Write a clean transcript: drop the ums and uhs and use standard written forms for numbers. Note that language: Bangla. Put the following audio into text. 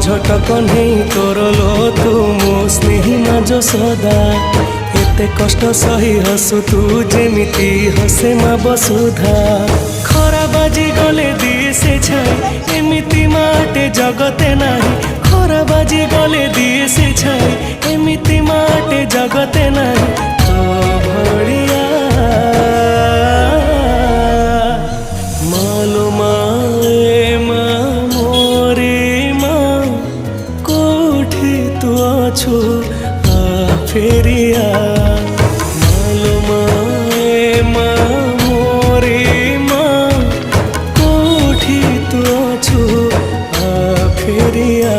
ঝটক নেই তোর লো তু মো স্নেহী মা যশোদা এতে কষ্ট সহি হসু তু যেমিতি হসে মা বসুধা খরা বাজি গলে দিয়ে সে ছাই এমিতি মাটে জগতে নাহি খরা বাজি গলে দিয়ে সে ছাই এমিতি মাটে জগতে নাহি তো ভড়িয়া মালো মা এ মা মোরে মা কোঠি তু অছু আ ফেরিয়া মালো মা এ মা মোরে মা কোঠি তু অছু আ ফেরিয়া।